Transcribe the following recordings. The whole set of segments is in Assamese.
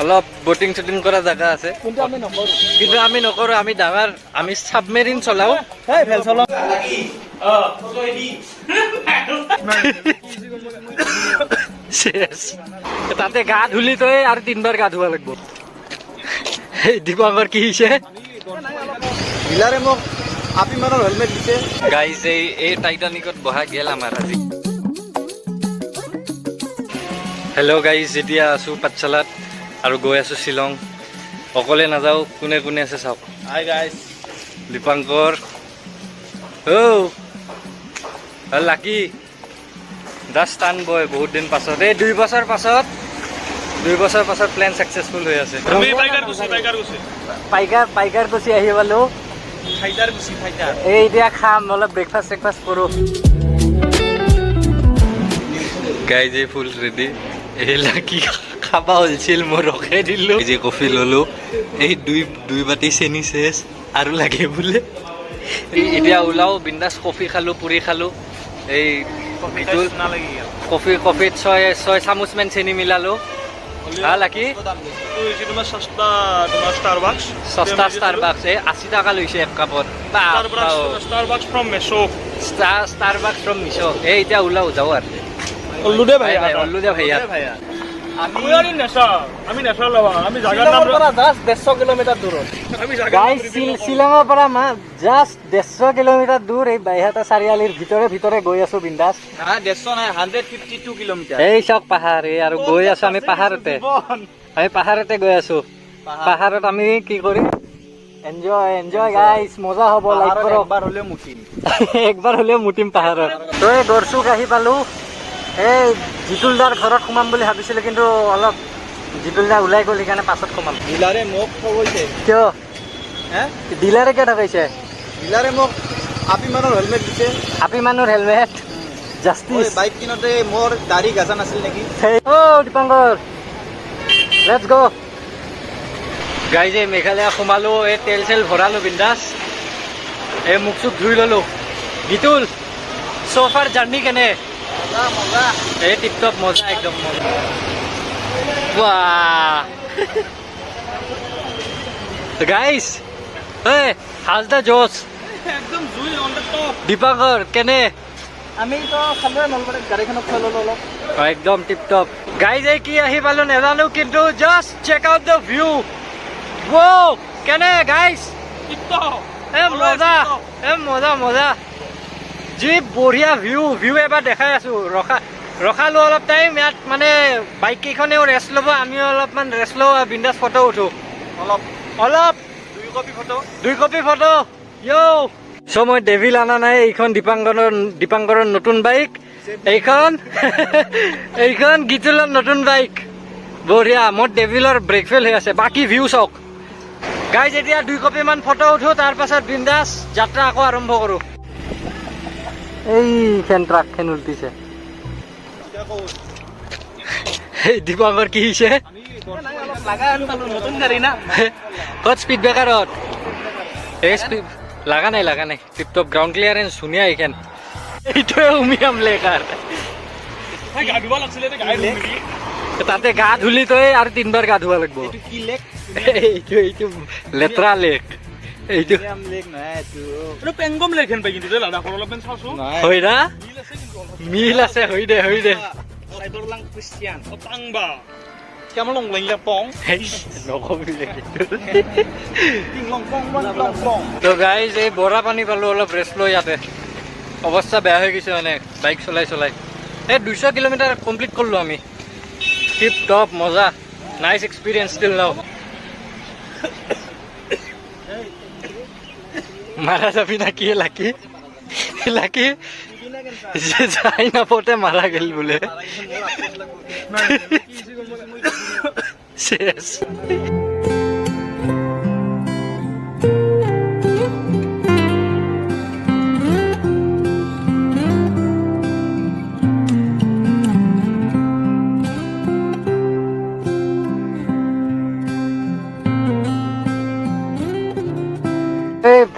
অলপ বোটিং শুটিং কৰা জায়গা আছে কিন্তু আমি নকৰো আমি ডাঙৰ আমি সাবমেৰিন চলাও তাতে গা ধুলি তই আৰু 3বাৰ গা ধুৱা লাগিব দীপঙ্কৰ কি হৈছে ডিলাৰে মোক আপি মানৰ হেলমেট দিছে গাইজ এই টাইটানিকত বহা গেল আমাৰ আজি হেল্ল' গাইজ এতিয়া আছো পাঠশালাত আৰু গৈ আছো শিলং অকলে নাযাওঁ কোনে কোনে আছে চাওক হাই গাইজ দীপঙ্কৰ লাকি দাস টান বয় বহুত দিন পাছত এই 2 বছৰ পাছত প্লেন সাকসেসফুল হৈ আছে আমি পাইকাৰ গুচি আহি পালো এই এতিয়া খাম অলপ ব্ৰেকফাষ্ট কৰো গাইজ এই ফুল ৰেডি এই লাকি খাবা হলছিল মই ৰখাই দিলো এই যে কফি ললো এই দুই বাটি চেনি শেষ আৰু লাগে বোলে এতিয়া ওলাও বিন্দাস কফি খালো পুৰি খালো এই কফিত 6 চামুচমান চেনি মিলালো লাকি সস্তা স্টারবাক্স 80 টাকা লৈছে এক কাপত Starbucks from Meso Starbucks from Meso এই এতিয়া ওলাও যাও আর ওল্লু দে ভাই আমি নেশা লবা আমি জায়গার নাম পৰা জাস্ট 150 কিলোমিটাৰ দূৰত গাইস শিলংৰ পৰা জাস্ট 150 কিলোমিটাৰ দূৰ এই বাইহাটা চাৰিআলিৰ ভিতৰে গৈ আছো বিন্দাস 150 নাই 152 কিলোমিটাৰ এই সব পাহাৰ এই আৰু গৈ আছো আমি পাহাৰতে গৈ আছো পাহাৰত আমি কি কৰিম এনজয় গাইস মজা হ'ব লাইক কৰক একবাৰ হলে মুটিম পাহাৰত তই গৰচুক আহি পালো এই জিতুলদাৰ ঘৰত সোমাম বুলি ভাবিছিলো কিন্তু অলপ জিতুলদা ওলাই গ'ল সেইকাৰণে পাছত সোমাম ডিলাৰে মোক কৈছে কিয় ডিলাৰে কিয় ঠগাইছে ডিলাৰে মোক আপি মানৰ হেলমেট দিছে আপি মানৰ হেলমেট জাস্টিস বাইক কিনতে মোৰ দাড়ি গাজা নাছিল নেকি দীপঙ্কৰ লেটস গো গাইজ এই মেঘালয় সোমালো এই তেল চেল ভৰালো বিন্দাস এই মুখ চুখ ধুই ললো গীতুল সোফাৰ জাৰ্নি কেনে মজা এই টিপটপ মজা একদম মজা বাহ গাইজ এই হাউজ দা জোস একদম জুই অন দ্য টপ দীপঙ্কৰ কেনে আমি তো খালৰে নলবাৰীত গাড়ীখনত চলো অলপ একদম টিপটপ গাইজ এই কি আহি পালো নেজানো কিন্তু just check out the view wow কেনে গাইজ মজা যি বঢ়িয়া ভিউ এবাৰ দেখাই আছো ৰখালো অলপ টাইম ইয়াত মানে বাইক কেইখনেও ৰেষ্ট ল'ব আমিও অলপমান ৰেষ্ট লওঁ বিন্দাস ফটো উঠো অলপ 2 কপি ফটো চ' মই ডেভিল আনা নাই এইখন দীপাংকৰৰ নতুন বাইক এইখন গীতুলৰ নতুন বাইক বঢ়িয়া মোৰ ডেভিলৰ ব্ৰেক ফেল হৈ আছে বাকী ভিউ চাওক গাইজ এতিয়া 2 কপি মান ফটো উঠো তাৰ পাছত বিন্দাস যাত্ৰা আকৌ আৰম্ভ কৰো এইখন ট্ৰাকখন উল্টিছে দীপঙ্কৰ কি হৈছে নতুন গাড়ী না ক'ত স্পীড ব্ৰেকাৰত এই স্পীড লাগা নাই টিপটপ গ্ৰাউণ্ড ক্লিয়াৰেন্স ধুনীয়া এইখন এইটোৱে উমিয়াম লেকাৰ তাতে গা ধুলি তই আৰু 3বাৰ গা ধুৱা লাগিব এইটো লেতেৰা লেক এইটো পেংগম লেকহেন পাই কিন্তু লাডাখৰ অলপমান চাছো হয় না মিল আছে হৈ দে সাইদৰলাং ক্ৰিশ্চিয়ান পাংবা কেমন লং লাইলা পং নকবিলে টিং লং পং তো গাইজ এই বৰা পানী পালো অলপ ৰেষ্ট লৈ ইয়াতে অৱস্থা বেয়া হৈ গৈছে মানে বাইক চলাই এই 200 কিলোমিটাৰ কমপ্লিট কৰিলো আমি টিপ টপ মজা নাইস এক্সপিৰিয়েন্স ষ্টিল নাও মাৰা যাবি না কি লাকি যাই নাপতে মাৰা গেল বোলে শেষ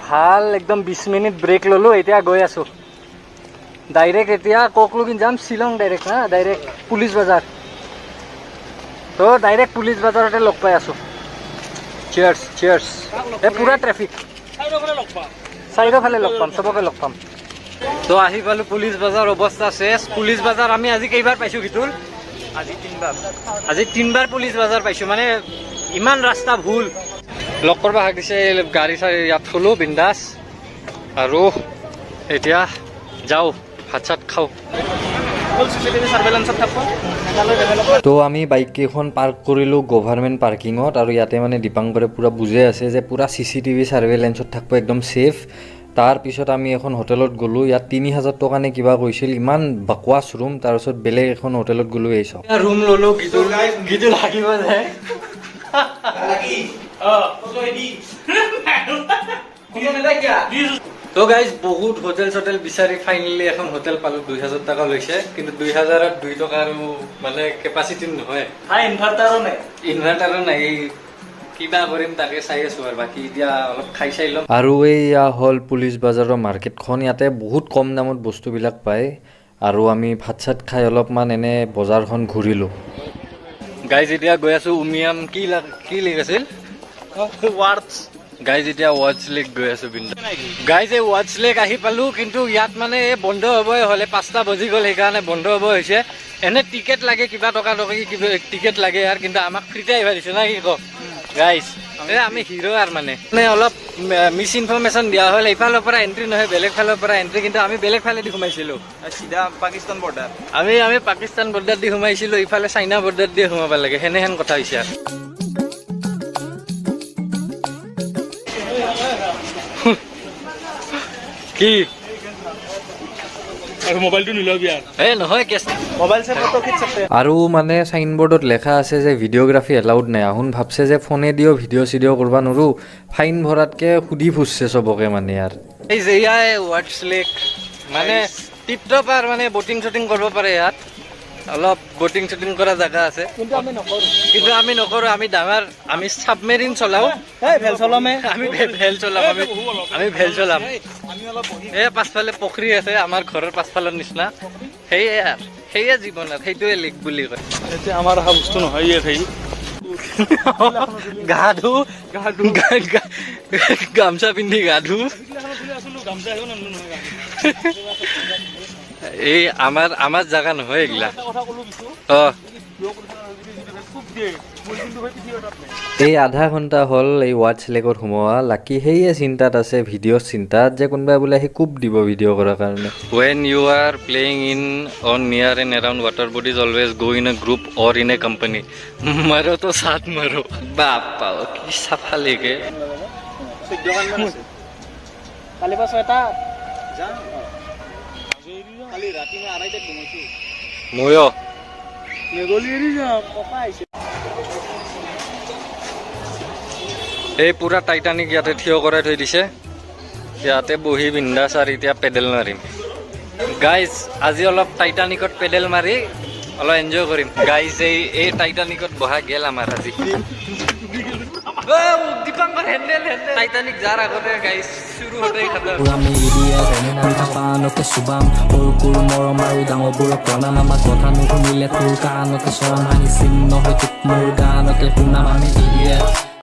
ভাল একদম 20 মিনিট ব্ৰেক ললো এতিয়া গৈ আছো ডাইৰেক্ট এতিয়া কোকলুগিন যাম শিলং ডাইৰেক্ট না ডাইৰেক্ট পুলিচ বাজাৰ তো ডাইৰেক্ট পুলিচ বাজাৰতে লগ পাই আছো চিয়াৰ্ছ চিয়াৰ্ছ এই পুৰা ট্ৰেফিক চাৰিওফালে লগ পাম চবকে লগ পাম তো আহি পালো পুলিচ বাজাৰ অৱস্থা শেষ পুলিচ বাজাৰ আমি আজি কেইবাৰ পাইছো কিতুল আজি তিনবাৰ পুলিচ বাজাৰ পাইছো মানে ইমান ৰাস্তা ভুল লগ কৰিব হাগিছে গাড়ী চাৰি ইয়াত থলো বিন্দাছ আৰু এতিয়া যাও ভাত চাত খাও তো আমি বাইক কেইখন পাৰ্ক কৰিলো গভৰ্ণমেণ্ট পাৰ্কিঙত আৰু ইয়াতে মানে দীপাংকৰে পুৰা বুজাই আছে যে পুৰা CCTV সাৰ্ভেলেন্সত থাকব একদম সেফ তাৰ পিছত আমি এখন হোটেলত গলো ইয়াত 3000 টকা নে কিবা কৈছিল ইমান বকৱাস ৰুম তাৰ পিছত বেলেগ এখন হোটেলত গলো এইছ ৰুম ললো গিটো লাগিব যায় লাগি তো গাইজ বহুত হোটেল চটেল বিচাৰি ফাইনেলি এখন হোটেল পালো 2000 টাকা লৈছে কিন্তু 2000ত 2 টকা আৰু মানে কেপাসিটি নহয় ইনভাৰ্টাৰো নাই কিবা কৰিম তাকে চাই আছো আৰু বাকি এতিয়া অলপ খাই চাই লম আৰু এইয়া হল পুলিচ বাজাৰৰ মাৰ্কেটখন ইয়াতে বহুত কম দামত বস্তুবিলাক পায় আৰু আমি ভাত চাত খাই অলপমান এনে বজাৰখন ঘূৰিলো গাইজ এতিয়া গৈ আছো উমিয়াম কি লিখিছিল ৱাৰ্ডছ গাইজ এতিয়া ৱাচ লেক গৈ আছো বিন্দু গাইজ এই ৱাচ লেক আহি পালো কিন্তু ইয়াত মানে বন্ধ হ'বই হলে 5টা বাজি গ'ল সেইকাৰণে বন্ধ হ'ব হৈছে এনে টিকেট লাগে কিবা টকা কিবা টিকেট লাগে আৰু কিন্তু আমাক ফ্ৰীতে আহিব দিছে না কি ক গাইজ আমি হিৰো আৰু মানে অলপ মিছ ইনফৰমেশ্যন দিয়া হ'ল এইফালৰ পৰা এণ্ট্ৰি নহয় বেলেগ ফালৰ পৰা এণ্ট্ৰি কিন্তু আমি বেলেগ ফালেদি সোমাইছিলো চিধা পাকিস্তান বৰ্ডাৰ আমি পাকিস্তান বৰ্ডাৰ দি সোমাইছিলো ইফালে চাইনা বৰ্ডাৰ দি সোমাব লাগে সেনেহেন কথা হৈছে আৰু কি মোবাইলটো নিলবি আৰু নহয় কেছ মোবাইল সে ফটো খিচ सकते আৰু মানে সাইনবোৰ্ডত লেখা আছে যে ভিডিওগ্ৰাফি এলাউড নাই আহুন ভাবছে যে ফোনে দিও ভিডিও সিডিও কৰবা নৰু ফাইন ভৰাতকে খুদি ফুসছে সবকে মানে यार এই যে ইয়াই ওয়াটস লেক মানে টিপটপ আর মানে বোটিং শুটিং কৰিব পাৰে ইয়াত অলপ বোটিং শুটিং কৰা জায়গা আছে কিন্তু আমি নকৰো আমি ডাঙৰ আমি সাবমেৰিন চলাও ভেল চলামে আমি ভেল চলাম আমি ভেল চলাম আমি অলপ এই পাছফালে পুখুৰী আছে আমাৰ ঘৰৰ পাছফালৰ নিচিনা সেইয়া জীৱন আৰু সেইটোৱে লেক বুলি কয় এতিয়া আমাৰ হা বস্তু নহয় এই সেই গাধু গামছা পিন্ধি গাধু এই আমাৰ জায়গা নহয় এগুলা এই আধা ঘণ্টা হল এই ওয়াচ লেকত সোমোৱা লাকি সেইয়ে চিন্তাত আছে ভিডিঅ'ৰ চিন্তাত যে কোনোবাই বোলে সি কুপ দিব ভিডিঅ' কৰাৰ কাৰণে when you are playing in or near and around water bodies always go in a group or in a company মারো তো সাথ মারো বাপা কি সাফা লাগে কালি পাছ এটা যা কালি ৰাতি মই আড়াইটা ঘুমাইছো ময়ো মেগলিয়েৰি যা পকা আইছে এই পুৰা টাইটানিক ইয়াতে থিয় কৰাই থৈ দিছে ইয়াতে বহি বিন্দাছ আৰু এতিয়া পেডেল মাৰিম গাইজ আজি অলপ টাইটানিকত পেডেল মাৰি অলপ এনজয় কৰিম গাইজ এই টাইটানিকত বহা গেল আমাৰ আজি দীপাংকৰ হেণ্ডেল টাইটানিক যাৰ আগতে গাইজ শুৰু হতেই খতম আমি এৰিয়া জানেন আমি পানকে সুবাম সৰু মৰম আৰু ডাঙৰবোৰক প্ৰণাম আমাৰ কথা নুশুনিলে তোৰ কাণতে চৰম হানি চিহ্ন হয় তোক মোৰ গানকে শুনাম আমি এৰিয়া